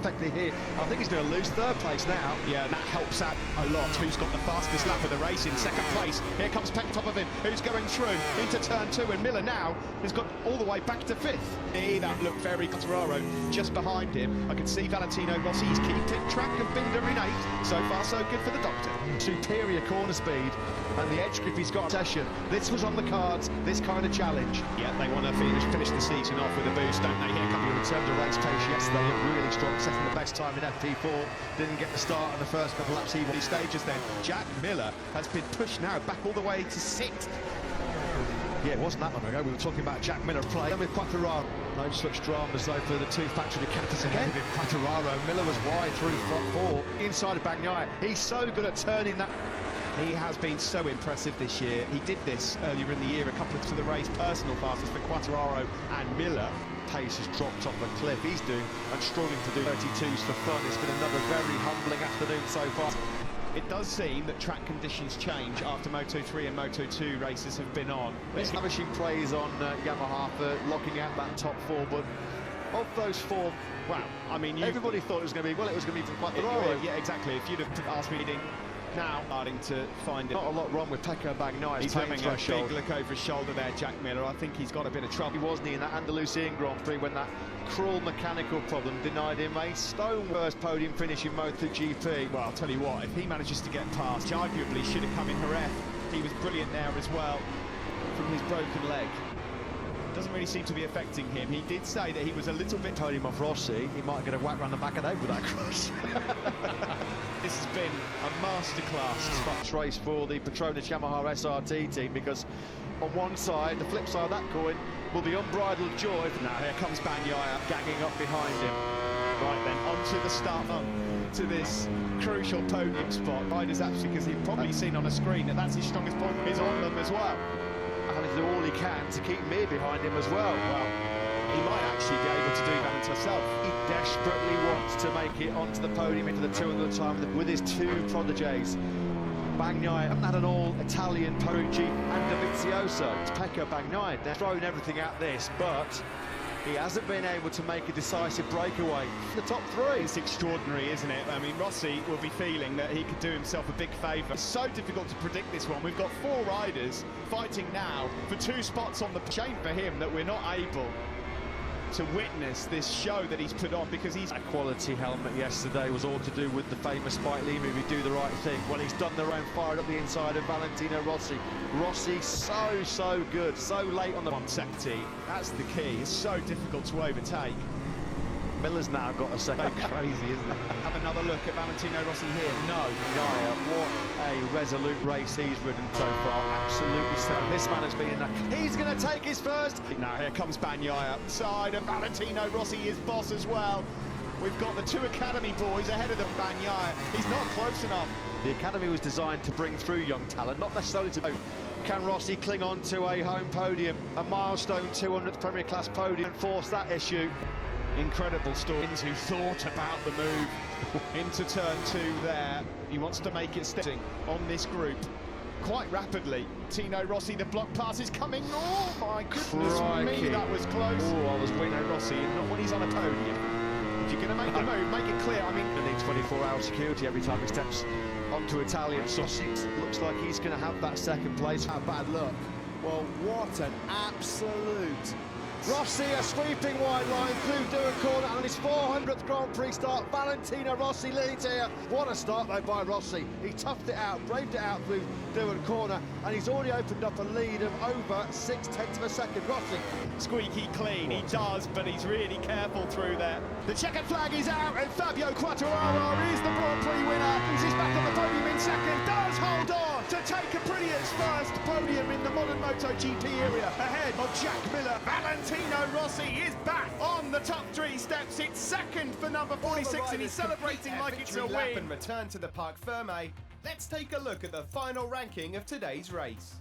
perfectly here. I think he's going to lose third place now. Yeah, and that helps out a lot. Who's got the fastest lap of the race in second place? Here comes Peck top of him, who's going through into turn 2, and Miller now has got all the way back to 5th. That looked very Quartararo just behind him. I can see Valentino Rossi's keeping track of Binder in 8th. So far, so good for the Doctor. Superior corner speed, and the edge grip he's got session. This was on the cards, this kind of challenge. Yeah, they want to finish the season off with a boost, don't they? Here In terms of race pace yesterday, looked really strong, setting the best time in FP4. Didn't get the start on the first couple laps even. these stages then. Jack Miller has been pushed now back all the way to 6th. Yeah, it wasn't that long ago. We were talking about Jack Miller playing with Quartararo. No such dramas though for the two factory decanters again. With Quartararo, Miller was wide through front 4, inside of Bagnaia. He's so good at turning that. He has been so impressive this year. He did this earlier in the year, a couple of to the race personal fastest for Quartararo and Miller. Pace has dropped off a cliff. He's doing and struggling to do 32s for fun. It's been another very humbling afternoon so far. It does seem that track conditions change after Moto 3 and Moto 2 races have been on. It's lavishing praise on Yamaha for locking out that top 4, but of those 4, wow, I mean, everybody thought it was going to be, well, it was going to be for Quartararo. Yeah, exactly. If you'd have asked me now, starting to find it. Not a lot wrong with Pecco Bagnaia. He's having a big look over his shoulder there, Jack Miller. I think he's got a bit of trouble. He wasn't in that Andalusian Grand Prix when that cruel mechanical problem denied him a stone first podium finish in MotoGP. Well, I'll tell you what, if he manages to get past, he arguably should have come in Jerez. He was brilliant there as well from his broken leg. Doesn't really seem to be affecting him. He did say that he was a little bit... Told him off Rossi, he might get a whack round the back of the head with that cross. This has been a masterclass. Clutch race for the Petronas Yamaha SRT team, because on one side, the flip side of that coin, will be unbridled joy. Now here comes Bagnaia gagging up behind him. Right then, onto the start, to this crucial podium spot. Riders actually, because he's probably seen on a screen that that's his strongest point, is on them as well. And he'll do all he can to keep Mir behind him as well. Well, he might actually be able to do that himself. He desperately wants to make it onto the podium into the 200 time with his 2 prodigies. Bagnaia hasn't had an all-Italian Peruggi and Dovizioso. It's Pecco Bagnaia. They're throwing everything at this, but he hasn't been able to make a decisive breakaway for the top 3. It's extraordinary, isn't it? I mean, Rossi will be feeling that he could do himself a big favour. It's so difficult to predict this one. We've got 4 riders fighting now for 2 spots on the chain for him that we're not able to witness this show that he's put on, because he's... That quality helmet yesterday was all to do with the famous Spike Lee movie, Do the Right Thing. Well, he's done the round, fired up the inside of Valentino Rossi. Rossi so good, so late on the... Secti, that's the key. It's so difficult to overtake. Miller's now got a second. Crazy, isn't it? Have another look at Valentino Rossi here. No. Gaia, what a resolute race he's ridden so far. Absolutely so. This man has been in a... He's going to take his first. Now here comes Bagnaia side, and Valentino Rossi is boss as well. We've got the 2 Academy boys ahead of them. Bagnaia, he's not close enough. The Academy was designed to bring through young talent, not necessarily to... Can Rossi cling on to a home podium, a milestone 200th Premier Class podium, and force that issue? Incredible stories who thought about the move into turn 2 there. He wants to make it stepping on this group quite rapidly. Tino Rossi, the block pass is coming. Oh my goodness me, that was close. Oh, I was Tino Rossi, not when he's on a podium. If you're going to make the move, make it clear. I mean, he needs 24-hour security every time he steps onto Italian sausage. Looks like he's going to have that second place. How bad luck. Well, what an absolute... Rossi, a sweeping wide line through Doer corner on his 400th Grand Prix start. Valentino Rossi leads here. What a start though by Rossi. He toughed it out, braved it out through Doer corner, and he's already opened up a lead of over 0.6 of a second. Rossi. Squeaky clean, he does, but he's really careful through there. The checkered flag is out, and Fabio Quartararo is the Grand Prix winner. He's back on the podium in second, does hold on to take a brilliant first podium in the modern MotoGP area. Ahead of Jack Miller, Valentino Rossi is back on the top 3 steps. It's second for number 46, and he's celebrating like it's a win. And return to the Parc Ferme. Let's take a look at the final ranking of today's race.